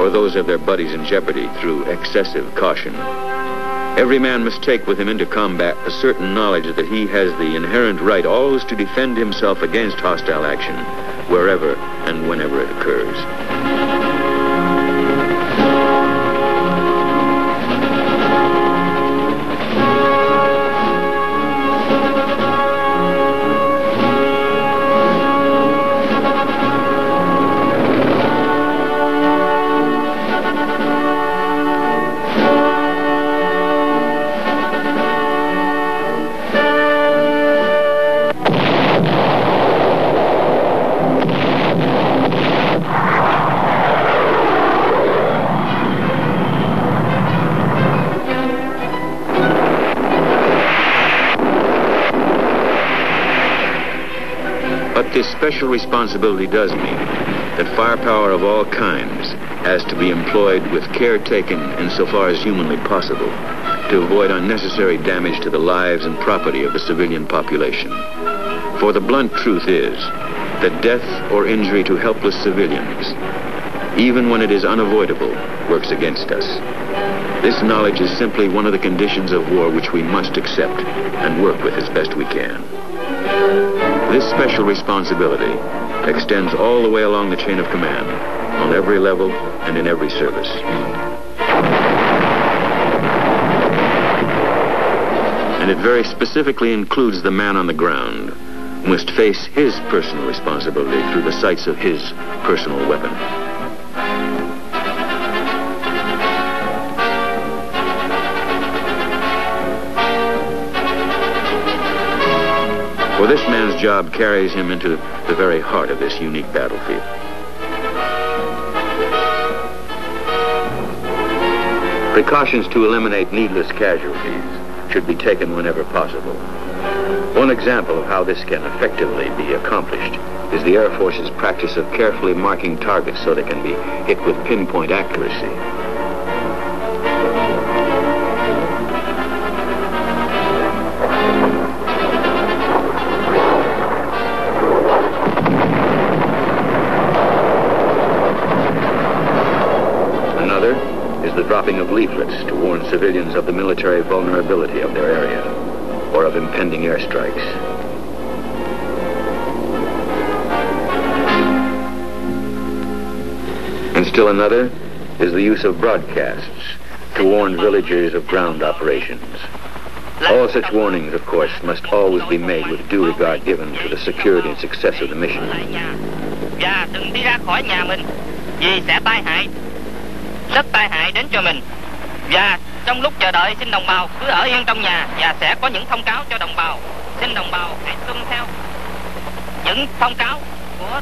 or those of their buddies in jeopardy through excessive caution. Every man must take with him into combat a certain knowledge that he has the inherent right always to defend himself against hostile action, wherever and whenever it occurs. This special responsibility does mean that firepower of all kinds has to be employed with care taken insofar as humanly possible to avoid unnecessary damage to the lives and property of the civilian population. For the blunt truth is that death or injury to helpless civilians, even when it is unavoidable, works against us. This knowledge is simply one of the conditions of war which we must accept and work with as best we can. This special responsibility extends all the way along the chain of command, on every level and in every service. And it very specifically includes the man on the ground, who must face his personal responsibility through the sights of his personal weapon. For this man's job carries him into the very heart of this unique battlefield. Precautions to eliminate needless casualties should be taken whenever possible. One example of how this can effectively be accomplished is the Air Force's practice of carefully marking targets so they can be hit with pinpoint accuracy. The dropping of leaflets to warn civilians of the military vulnerability of their area or of impending airstrikes. And still another is the use of broadcasts to warn villagers of ground operations. All such warnings, of course, must always be made with due regard given to the security and success of the mission. Rất tai hại đến cho mình. Và trong lúc chờ đợi xin đồng bào cứ ở yên trong nhà và sẽ có những thông cáo cho đồng bào. Xin đồng bào hãy tuân theo những thông cáo của.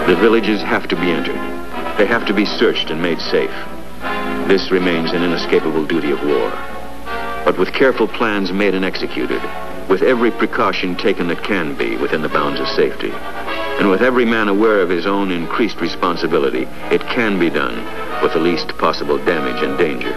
The villages have to be entered. They have to be searched and made safe. This remains an inescapable duty of war. But with careful plans made and executed, with every precaution taken that can be within the bounds of safety, and with every man aware of his own increased responsibility, it can be done with the least possible damage and danger.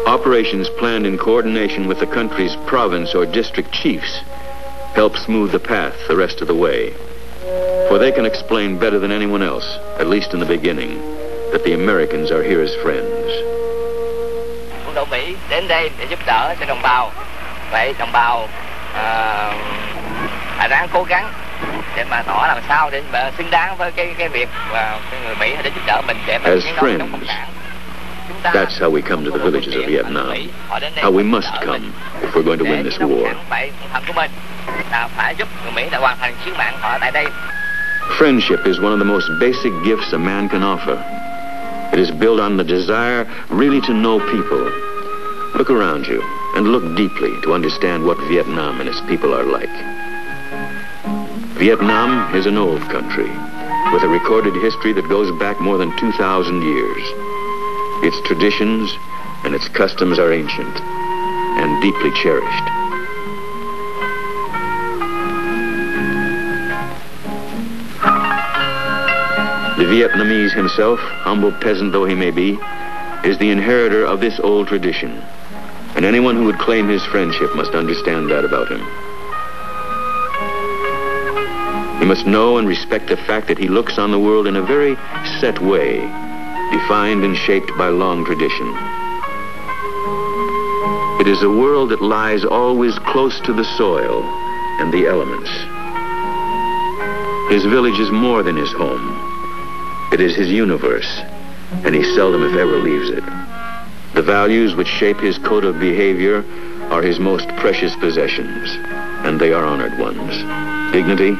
Operations planned in coordination with the country's province or district chiefs help smooth the path the rest of the way. For they can explain better than anyone else, at least in the beginning, that the Americans are here as friends. Quân đội Mỹ đến đây để giúp đỡ cho đồng bào. Vậy đồng bào phải ráng cố gắng để mà tỏ làm sao để mà xứng đáng với cái việc và cái người Mỹ đến giúp đỡ mình để mà chiến đấu trong cộng sản. That's how we come to the villages of Vietnam. How we must come if we're going to win this war. Friendship is one of the most basic gifts a man can offer. It is built on the desire really to know people. Look around you and look deeply to understand what Vietnam and its people are like. Vietnam is an old country with a recorded history that goes back more than 2,000 years. Its traditions and its customs are ancient and deeply cherished. The Vietnamese himself, humble peasant though he may be, is the inheritor of this old tradition, and anyone who would claim his friendship must understand that about him. He must know and respect the fact that he looks on the world in a very set way, defined and shaped by long tradition. It is a world that lies always close to the soil and the elements. His village is more than his home. It is his universe, and he seldom if ever leaves it. The values which shape his code of behavior are his most precious possessions, and they are honored ones. Dignity,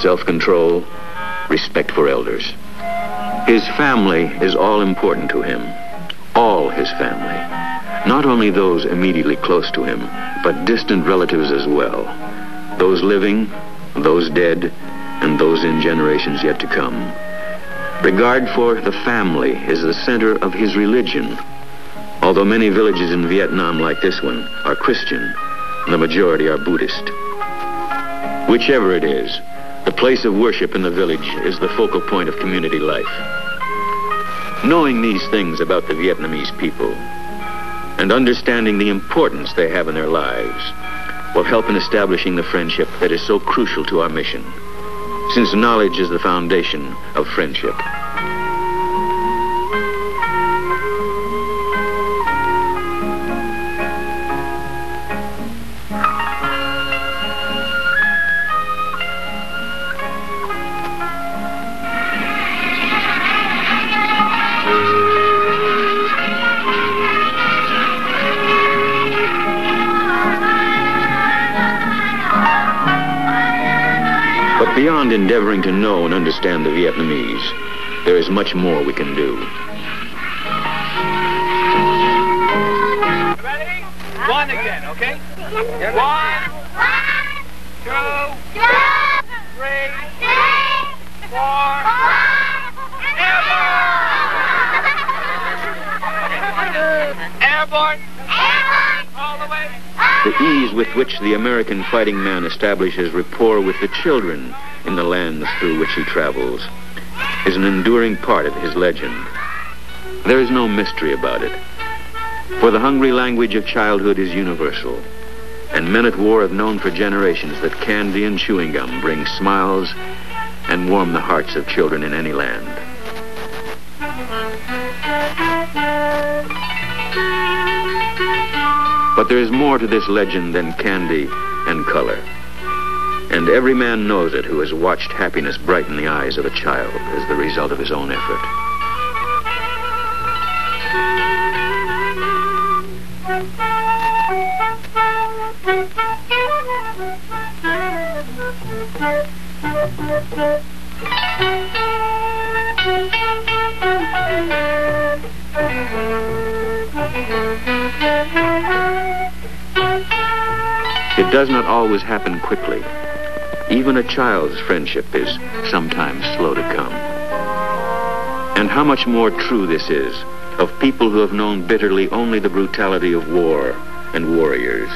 self-control, respect for elders. His family is all important to him. All his family. Not only those immediately close to him, but distant relatives as well. Those living, those dead, and those in generations yet to come. Regard for the family is the center of his religion. Although many villages in Vietnam like this one are Christian, the majority are Buddhist. Whichever it is, the place of worship in the village is the focal point of community life. Knowing these things about the Vietnamese people and understanding the importance they have in their lives will help in establishing the friendship that is so crucial to our mission, since knowledge is the foundation of friendship. But beyond endeavoring to know and understand the Vietnamese, there is much more we can do. Ready? One again, okay? 1, 2, 3, 4, airborne! Airborne! All the way! The ease with which the American fighting man establishes rapport with the children in the lands through which he travels is an enduring part of his legend. There is no mystery about it, for the hungry language of childhood is universal, and men at war have known for generations that candy and chewing gum bring smiles and warm the hearts of children in any land. But there is more to this legend than candy and color. And every man knows it who has watched happiness brighten the eyes of a child as the result of his own effort. It does not always happen quickly. Even a child's friendship is sometimes slow to come. And how much more true this is of people who have known bitterly only the brutality of war and warriors,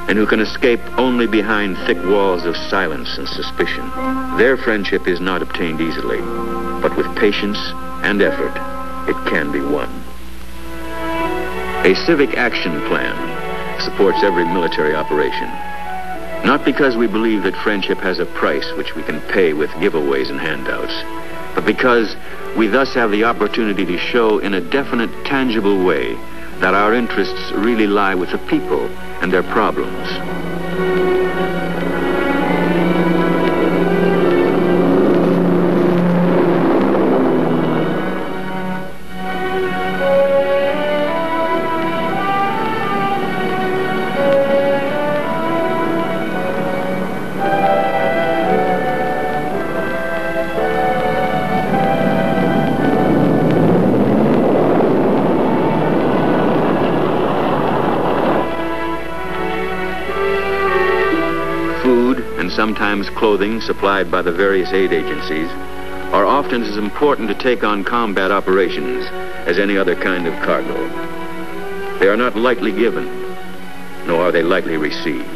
and who can escape only behind thick walls of silence and suspicion. Their friendship is not obtained easily, but with patience and effort, it can be won. A civic action plan supports every military operation. Not because we believe that friendship has a price which we can pay with giveaways and handouts, but because we thus have the opportunity to show in a definite, tangible way that our interests really lie with the people and their problems. Sometimes clothing supplied by the various aid agencies are often as important to take on combat operations as any other kind of cargo. They are not lightly given, nor are they lightly received.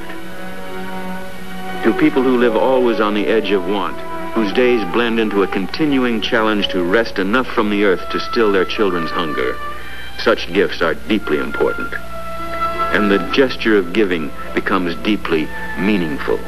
To people who live always on the edge of want, whose days blend into a continuing challenge to wrest enough from the earth to still their children's hunger. Such gifts are deeply important. And the gesture of giving becomes deeply meaningful.